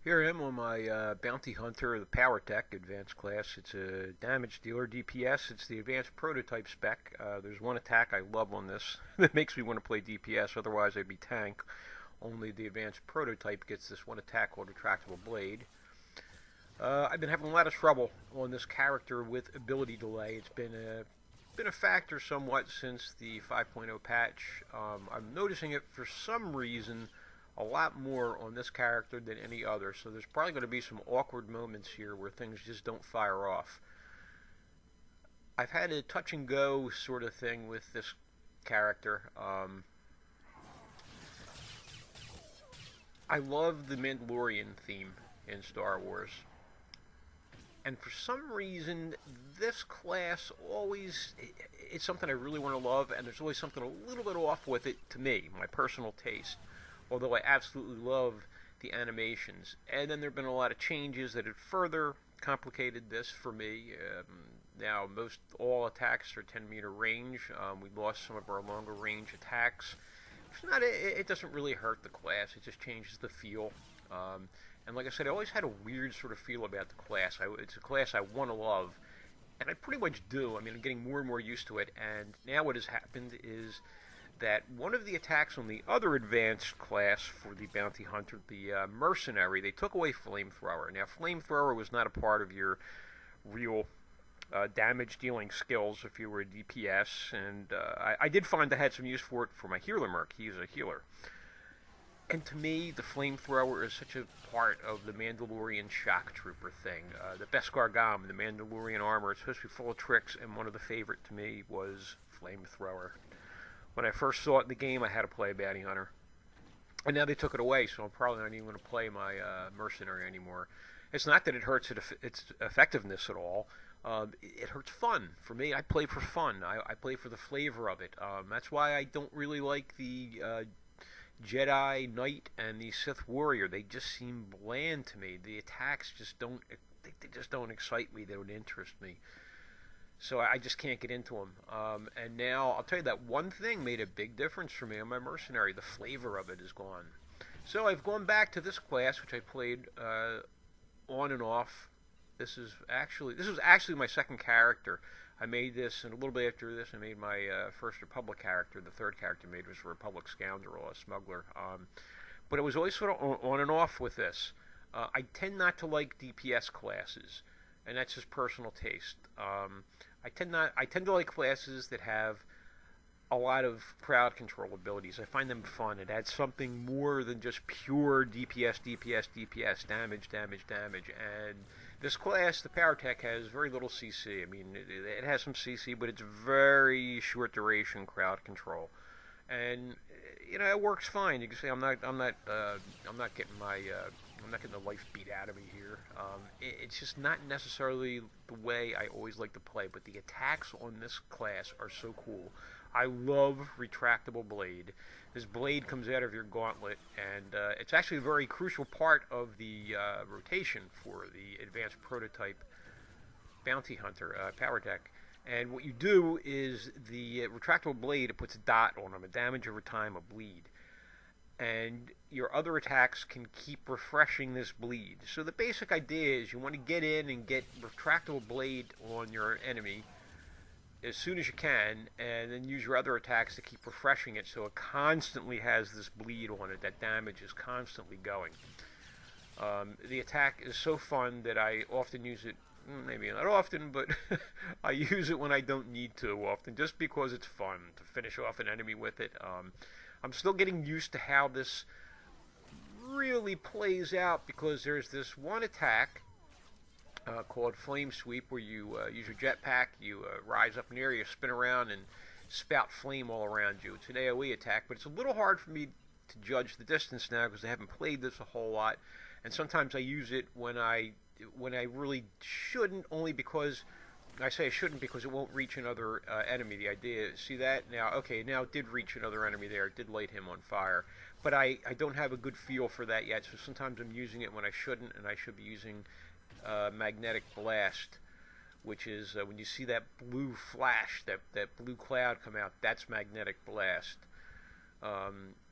Here I am on my Bounty Hunter, the Powertech advanced class. It's a damage dealer, DPS. It's the advanced prototype spec. There's one attack I love on this that makes me want to play DPS, otherwise I'd be tank. Only the advanced prototype gets this one attack called Retractable Blade. I've been having a lot of trouble on this character with ability delay. It's been a factor somewhat since the 5.0 patch. I'm noticing it for some reason a lot more on this character than any other, so there's probably going to be some awkward moments here where things just don't fire off. I've had a touch and go sort of thing with this character. I love the Mandalorian theme in Star Wars, and for some reason this class always, it's something I really want to love, and there's always something a little bit off with it to me, my personal taste. Although I absolutely love the animations. And then there have been a lot of changes that have further complicated this for me. Now most all attacks are 10-meter range. We lost some of our longer range attacks. It doesn't really hurt the class. It just changes the feel. And like I said, I always had a weird sort of feel about the class. It's a class I want to love, and I pretty much do. I mean, I'm getting more and more used to it. And now what has happened is that one of the attacks on the other advanced class for the Bounty Hunter, the Mercenary, they took away Flamethrower. Now, Flamethrower was not a part of your real damage dealing skills if you were a DPS, and I did find I had some use for it for my healer merc. He's a healer. And to me, the Flamethrower is such a part of the Mandalorian shock trooper thing. The Beskar Gam, the Mandalorian armor, it's supposed to be full of tricks, and one of the favorite to me was Flamethrower. When I first saw it in the game, I had to play a Bounty Hunter. And now they took it away, so I'm probably not even going to play my Mercenary anymore. It's not that it hurts its effectiveness at all. It hurts fun. For me, I play for fun. I play for the flavor of it. That's why I don't really like the Jedi Knight and the Sith Warrior. They just seem bland to me. The attacks just don't excite me. They don't interest me. So I just can't get into them. And now, I'll tell you that one thing made a big difference for me on my Mercenary. The flavor of it is gone. So I've gone back to this class, which I played on and off. This was actually my second character. I made this, and a little bit after this, I made my first Republic character. The third character I made was a Republic scoundrel, a smuggler. But it was always sort of on and off with this. I tend not to like DPS classes, and that's just personal taste. I tend to like classes that have a lot of crowd control abilities. I find them fun. It adds something more than just pure DPS, damage. And this class, the Powertech, has very little CC. I mean, it has some CC, but it's very short duration crowd control. And it works fine. You can see I'm not getting the life beat out of me here. It's just not necessarily the way I always like to play, but the attacks on this class are so cool. I love Retractable Blade. This blade comes out of your gauntlet, and it's actually a very crucial part of the rotation for the advanced prototype Bounty Hunter, Powertech. And what you do is the Retractable Blade, it puts a dot on them, a damage over time, a bleed. And your other attacks can keep refreshing this bleed. So the basic idea is you want to get in and get Retractable Blade on your enemy as soon as you can, and then use your other attacks to keep refreshing it so it constantly has this bleed on it. That damage is constantly going. The attack is so fun that I often use it, maybe not often, but I use it when I don't need to often, just because it's fun to finish off an enemy with it. I'm still getting used to how this really plays out, because there's this one attack called Flame Sweep, where you use your jetpack, you rise up in the air, you spin around and spout flame all around you. It's an AoE attack, but it's a little hard for me to judge the distance now because I haven't played this a whole lot, and sometimes I use it when I really shouldn't, only because I say I shouldn't because it won't reach another enemy. The idea is, see that? Now, okay, now it did reach another enemy there. It did light him on fire. But I don't have a good feel for that yet, so sometimes I'm using it when I shouldn't, and I should be using Magnetic Blast, which is when you see that blue flash, that blue cloud come out, that's Magnetic Blast.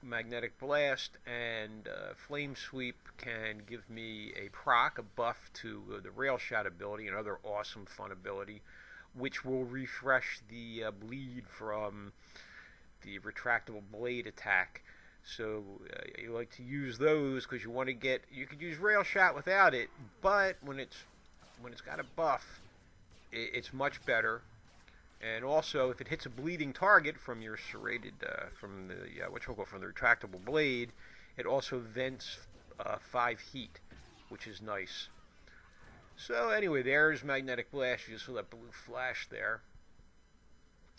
Magnetic Blast and Flame Sweep can give me a proc, a buff to the Rail Shot ability, another awesome fun ability, which will refresh the bleed from the retractable blade attack. So you like to use those because you want to get. You could use Rail Shot without it, but when it's got a buff, it's much better. And also, if it hits a bleeding target from your serrated, from the from the retractable blade, it also vents 5 heat, which is nice. So anyway, there's Magnetic Blast. You just saw that blue flash there.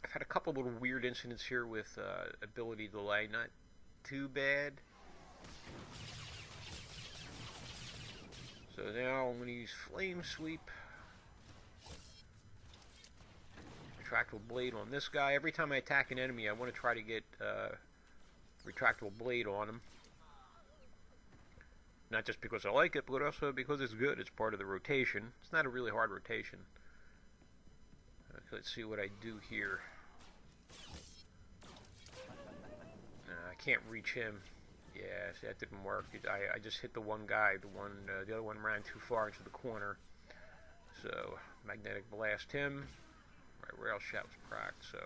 I've had a couple little weird incidents here with ability delay. Not too bad. So now I'm going to use Flame Sweep. Retractable Blade on this guy. Every time I attack an enemy, I want to try to get Retractable Blade on him. Not just because I like it, but also because it's good. It's part of the rotation. It's not a really hard rotation. Okay, let's see what I do here. I can't reach him. Yeah, see, that didn't work. I just hit the one guy. The other one ran too far into the corner. So, Magnetic Blast him. My Rail Shot was procced, so...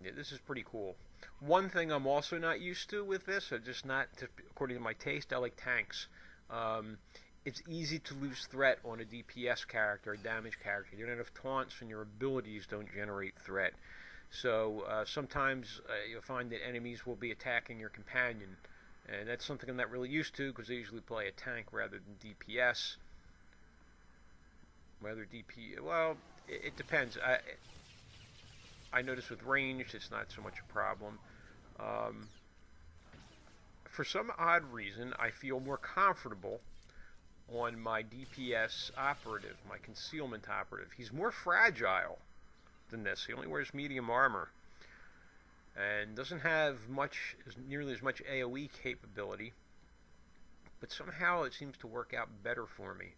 Yeah, this is pretty cool. One thing I'm also not used to with this, or just not according to my taste, I like tanks. It's easy to lose threat on a DPS character, a damage character. You don't have taunts and your abilities don't generate threat. So sometimes you'll find that enemies will be attacking your companion. And that's something I'm not really used to because I usually play a tank rather than DPS. Whether DP, well, it depends. I notice with range, it's not so much a problem. For some odd reason, I feel more comfortable on my DPS operative, my concealment operative. He's more fragile than this. He only wears medium armor and doesn't have nearly as much AoE capability, but somehow it seems to work out better for me.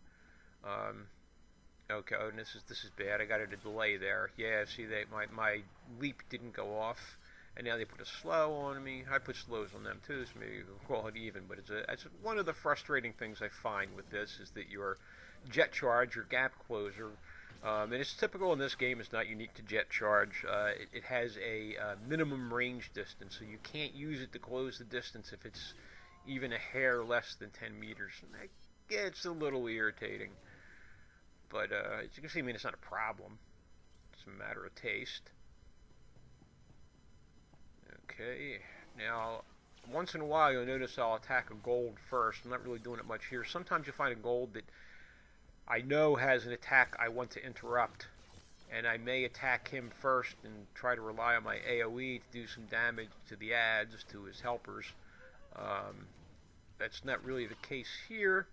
Okay, and this is bad. I got a delay there. Yeah, see, my leap didn't go off, and now they put a slow on me. I put slows on them too, so maybe we'll call it even. But it's one of the frustrating things I find with this is that your jet charge, your gap closer, and it's typical in this game. It's not unique to jet charge. It has a minimum range distance, so you can't use it to close the distance if it's even a hair less than 10 meters. And that gets a little irritating. But as you can see, I mean, it's not a problem. It's a matter of taste. Okay, now once in a while you'll notice I'll attack a gold first. I'm not really doing it much here. Sometimes you'll find a gold that I know has an attack I want to interrupt, and I may attack him first and try to rely on my AoE to do some damage to the adds, to his helpers. That's not really the case here.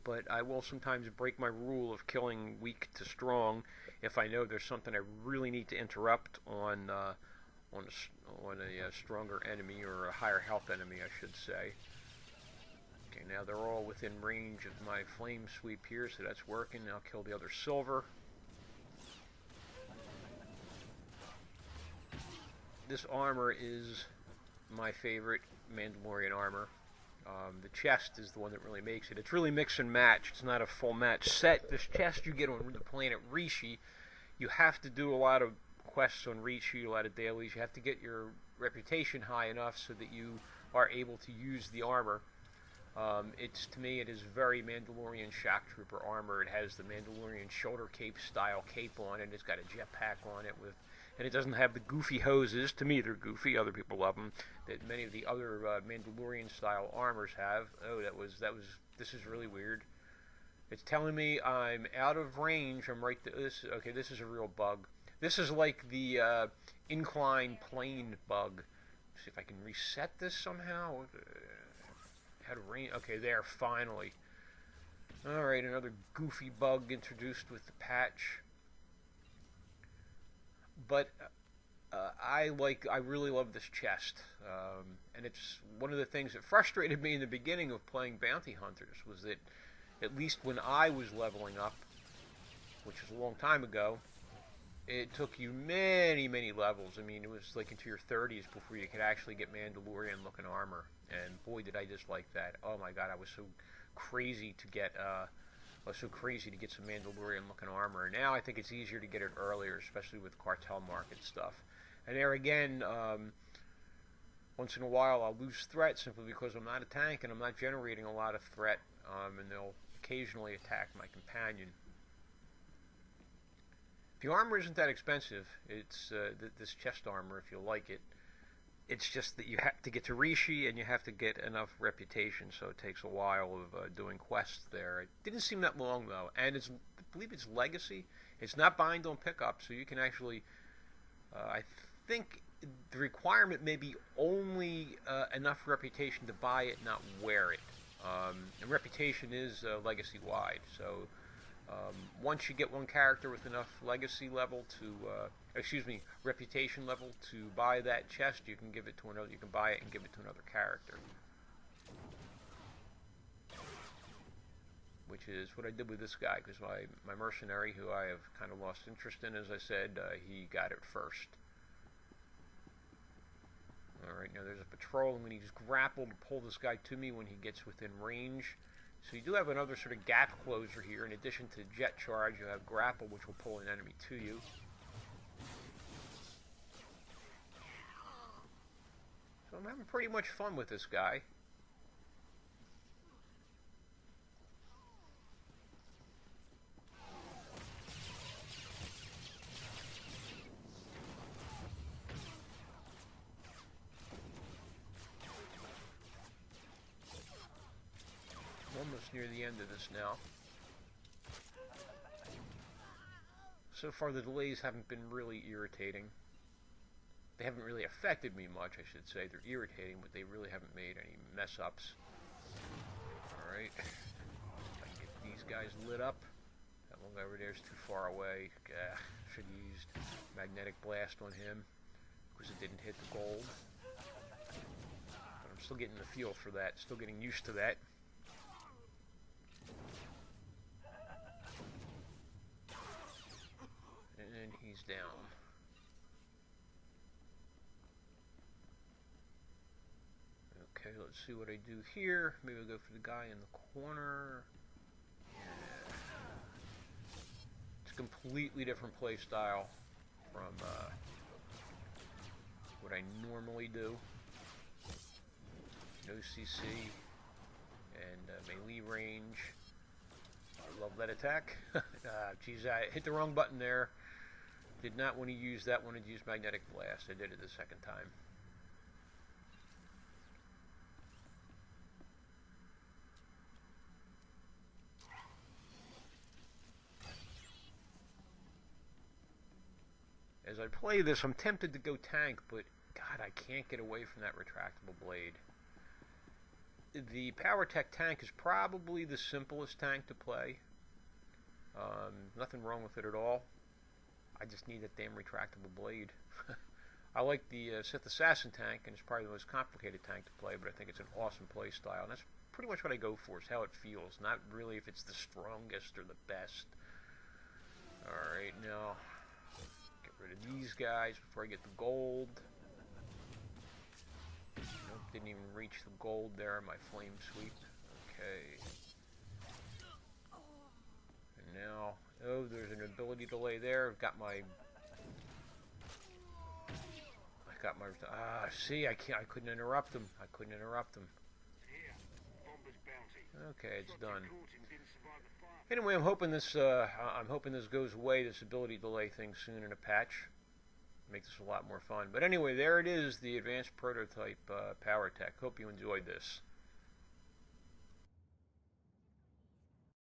But I will sometimes break my rule of killing weak to strong if I know there's something I really need to interrupt on a stronger enemy, or a higher health enemy, I should say. Okay, now they're all within range of my Flame Sweep here, so that's working. I'll kill the other silver. This armor is my favorite Mandalorian armor. The chest is the one that really makes it. It's really mix and match. It's not a full match set. This chest you get on the planet Rishi, you have to do a lot of quests on Rishi, a lot of dailies. You have to get your reputation high enough so that you are able to use the armor. To me, it is very Mandalorian shock trooper armor. It has the Mandalorian shoulder cape style cape on it. It's got a jetpack on it and it doesn't have the goofy hoses. To me, they're goofy. Other people love them. That many of the other Mandalorian-style armors have. Oh, this is really weird. It's telling me I'm out of range. I'm right there. Okay, this is a real bug. This is like the incline plane bug. Let's see if I can reset this somehow. How to range? Okay, there, finally. All right, another goofy bug introduced with the patch. But I really love this chest, and it's one of the things that frustrated me in the beginning of playing Bounty Hunters was that, at least when I was leveling up, which was a long time ago, it took you many, many levels. I mean, it was like into your 30s before you could actually get Mandalorian-looking armor. And boy, did I just like that. Oh my God, I was so crazy to get. Some Mandalorian-looking armor. Now I think it's easier to get it earlier, especially with cartel market stuff. And there again, once in a while I'll lose threat simply because I'm not a tank and I'm not generating a lot of threat, and they'll occasionally attack my companion. The armor isn't that expensive. It's this chest armor, if you like it. It's just that you have to get to Rishi and you have to get enough reputation, so it takes a while of doing quests there. It didn't seem that long though, and I believe it's legacy. It's not bind on pickup, so you can actually. I think the requirement may be only enough reputation to buy it, not wear it. And reputation is legacy wide, so. Once you get one character with enough legacy level reputation level to buy that chest, you can give it to another. You can buy it and give it to another character, which is what I did with this guy, because my mercenary, who I have kind of lost interest in, as I said, he got it first. All right, now there's a patrol. I'm going to use grapple to pull this guy to me when he gets within range. So you do have another sort of gap closer here. In addition to jet charge, you have grapple, which will pull an enemy to you. So I'm having pretty much fun with this guy. Almost near the end of this now. So far the delays haven't been really irritating. They haven't really affected me much, I should say. They're irritating, but they really haven't made any mess-ups. Alright. If I can get these guys lit up. That one guy over there is too far away. Should have used magnetic blast on him, because it didn't hit the gold. But I'm still getting the feel for that. Still getting used to that. And he's down. Okay, let's see what I do here. Maybe I'll go for the guy in the corner. Yeah. It's a completely different play style from what I normally do. No CC and melee range. I love that attack. Geez, I hit the wrong button there. Did not want to use that, wanted to use magnetic blast. I did it the second time. As I play this, I'm tempted to go tank, but God, I can't get away from that retractable blade. The Powertech tank is probably the simplest tank to play. Nothing wrong with it at all. I just need that damn retractable blade. I like the Sith Assassin tank, and it's probably the most complicated tank to play, but I think it's an awesome play style. And that's pretty much what I go for, is how it feels, not really if it's the strongest or the best. Alright, now, get rid of these guys before I get the gold. Nope, didn't even reach the gold there, my flame sweep. Okay. And now, oh, there's an ability delay there. I've got my... see, I couldn't interrupt them. Okay, it's done. Anyway, I'm hoping this goes away, this ability delay thing, soon in a patch. Make this a lot more fun. But anyway, there it is, the advanced prototype Powertech. Hope you enjoyed this.